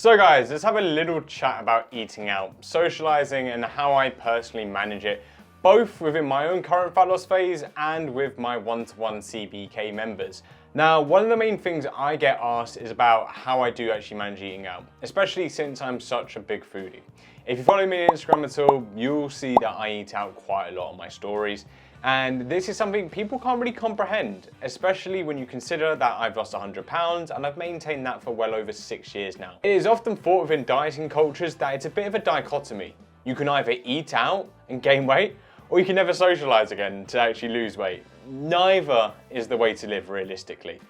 So guys, let's have a little chat about eating out, socializing, and how I personally manage it, both within my own current fat loss phase and with my one-to-one CBK members. Now, one of the main things I get asked is about how I do actually manage eating out, especially since I'm such a big foodie. If you follow me on Instagram at all, you'll see that I eat out quite a lot on my stories. And this is something people can't really comprehend, especially when you consider that I've lost 100 pounds and I've maintained that for well over 6 years now. It is often thought within dieting cultures that it's a bit of a dichotomy. You can either eat out and gain weight, or you can never socialize again to actually lose weight. Neither is the way to live realistically.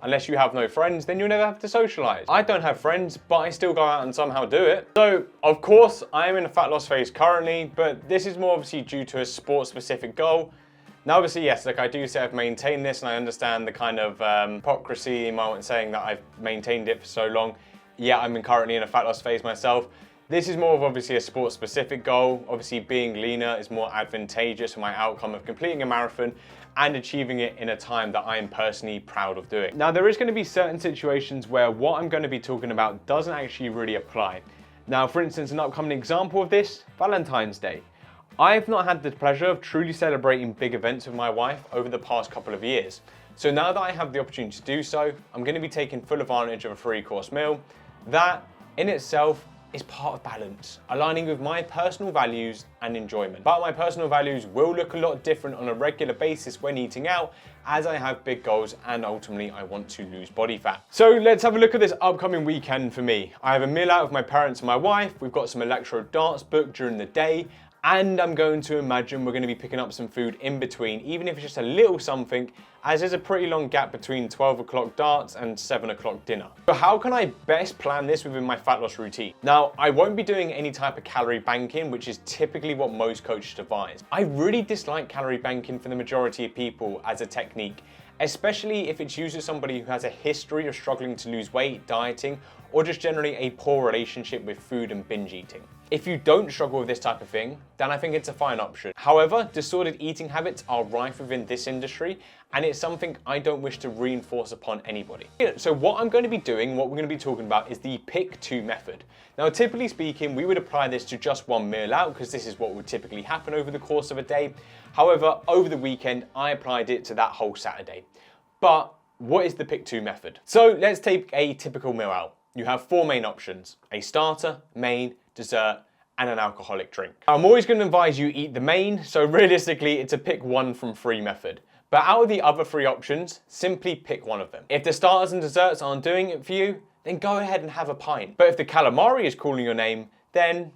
Unless you have no friends, then you'll never have to socialize. I don't have friends, but I still go out and somehow do it. So, of course, I am in a fat loss phase currently, but this is more obviously due to a sport-specific goal. Now, obviously, yes, like I do say I've maintained this, and I understand the kind of hypocrisy in saying that I've maintained it for so long. Yeah, I'm currently in a fat loss phase myself. This is more of obviously a sport-specific goal. Obviously, being leaner is more advantageous for my outcome of completing a marathon and achieving it in a time that I am personally proud of doing. Now, there is going to be certain situations where what I'm going to be talking about doesn't actually really apply. Now, for instance, an upcoming example of this, Valentine's Day. I've not had the pleasure of truly celebrating big events with my wife over the past couple of years. So now that I have the opportunity to do so, I'm going to be taking full advantage of a 3-course meal. That, in itself, is part of balance, aligning with my personal values and enjoyment. But my personal values will look a lot different on a regular basis when eating out, as I have big goals and ultimately I want to lose body fat. So let's have a look at this upcoming weekend for me. I have a meal out with my parents and my wife. We've got some electro darts booked during the day, and I'm going to imagine we're going to be picking up some food in between, even if it's just a little something, as there's a pretty long gap between 12 o'clock darts and 7 o'clock dinner. So how can I best plan this within my fat loss routine? Now, I won't be doing any type of calorie banking, which is typically what most coaches advise. I really dislike calorie banking for the majority of people as a technique, especially if it's used with somebody who has a history of struggling to lose weight, dieting, or just generally a poor relationship with food and binge eating. If you don't struggle with this type of thing, then I think it's a fine option. However, disordered eating habits are rife within this industry, and it's something I don't wish to reinforce upon anybody. So what I'm going to be doing, what we're going to be talking about, is the pick 2 method. Now, typically speaking, we would apply this to just one meal out because this is what would typically happen over the course of a day. However, over the weekend, I applied it to that whole Saturday. But what is the pick 2 method? So let's take a typical meal out. You have 4 main options: a starter, main, dessert, and an alcoholic drink. I'm always going to advise you eat the main, so realistically it's a pick 1 from 3 method. But out of the other 3 options, simply pick one of them. If the starters and desserts aren't doing it for you, then go ahead and have a pint. But if the calamari is calling your name, then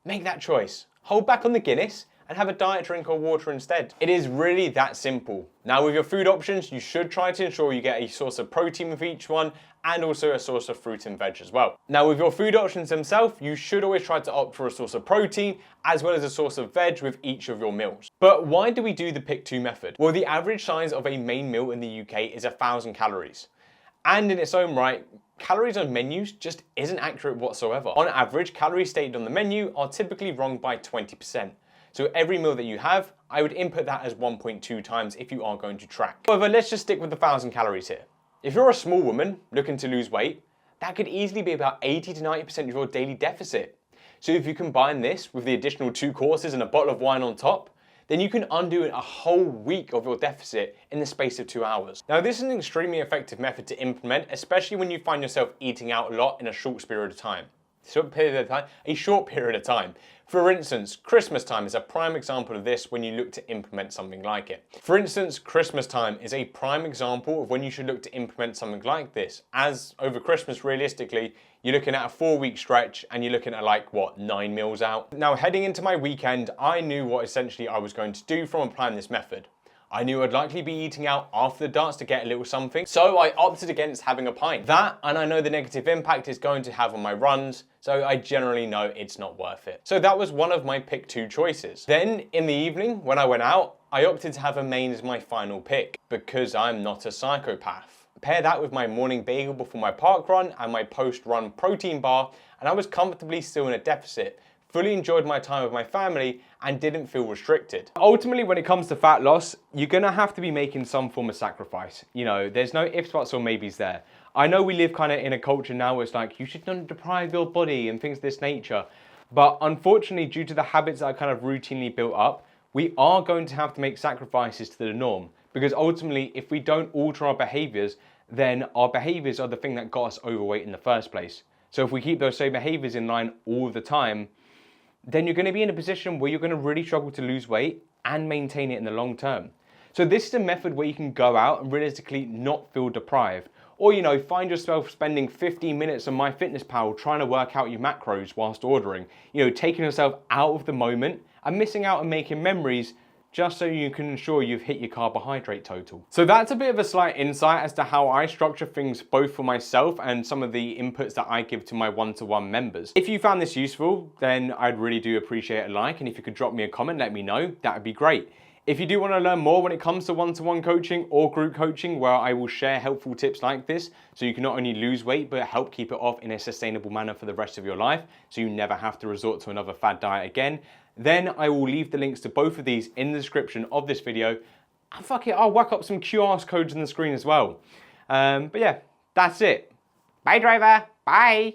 make that choice. Hold back on the Guinness and have a diet drink or water instead. It is really that simple. Now, with your food options, you should try to ensure you get a source of protein with each one and also a source of fruit and veg as well. Now, with your food options themselves, you should always try to opt for a source of protein as well as a source of veg with each of your meals. But why do we do the pick 2 method? Well, the average size of a main meal in the UK is 1,000 calories. And in its own right, calories on menus just isn't accurate whatsoever. On average, calories stated on the menu are typically wrong by 20%. So every meal that you have, I would input that as 1.2 times if you are going to track. However, let's just stick with the 1,000 calories here. If you're a small woman looking to lose weight, that could easily be about 80 to 90% of your daily deficit. So if you combine this with the additional 2 courses and a bottle of wine on top, then you can undo a whole week of your deficit in the space of 2 hours. Now, this is an extremely effective method to implement, especially when you find yourself eating out a lot in a short period of time. A short period of time. For instance, Christmas time is a prime example of this when you look to implement something like it. For instance, Christmas time is a prime example of when you should look to implement something like this, as over Christmas, realistically, you're looking at a 4-week stretch and you're looking at 9 meals out. Now, heading into my weekend, I knew what essentially I was going to do from applying this method. I knew I'd likely be eating out after the darts to get a little something, so I opted against having a pint. That, and I know the negative impact it's going to have on my runs, so I generally know it's not worth it. So that was one of my pick 2 choices. Then, in the evening, when I went out, I opted to have a main as my final pick, because I'm not a psychopath. Pair that with my morning bagel before my park run and my post-run protein bar, and I was comfortably still in a deficit, fully enjoyed my time with my family, and didn't feel restricted. Ultimately, when it comes to fat loss, you're gonna have to be making some form of sacrifice. You know, there's no ifs, buts, or maybes there. I know we live kind of in a culture now where it's like, you should not deprive your body and things of this nature. But unfortunately, due to the habits that are kind of routinely built up, we are going to have to make sacrifices to the norm. Because ultimately, if we don't alter our behaviors, then our behaviors are the thing that got us overweight in the first place. So if we keep those same behaviors in line all the time, then you're going to be in a position where you're going to really struggle to lose weight and maintain it in the long term. So this is a method where you can go out and realistically not feel deprived. Or, you know, find yourself spending 15 minutes on MyFitnessPal trying to work out your macros whilst ordering. You know, taking yourself out of the moment and missing out on making memories just so you can ensure you've hit your carbohydrate total. So that's a bit of a slight insight as to how I structure things both for myself and some of the inputs that I give to my one-to-one members. If you found this useful, then I'd really do appreciate a like, and if you could drop me a comment, let me know, that would be great. If you do want to learn more when it comes to one-to-one coaching or group coaching, where I will share helpful tips like this, so you can not only lose weight, but help keep it off in a sustainable manner for the rest of your life, so you never have to resort to another fad diet again, then I will leave the links to both of these in the description of this video. And fuck it, I'll whack up some QR codes on the screen as well. But yeah, that's it. Bye, driver. Bye.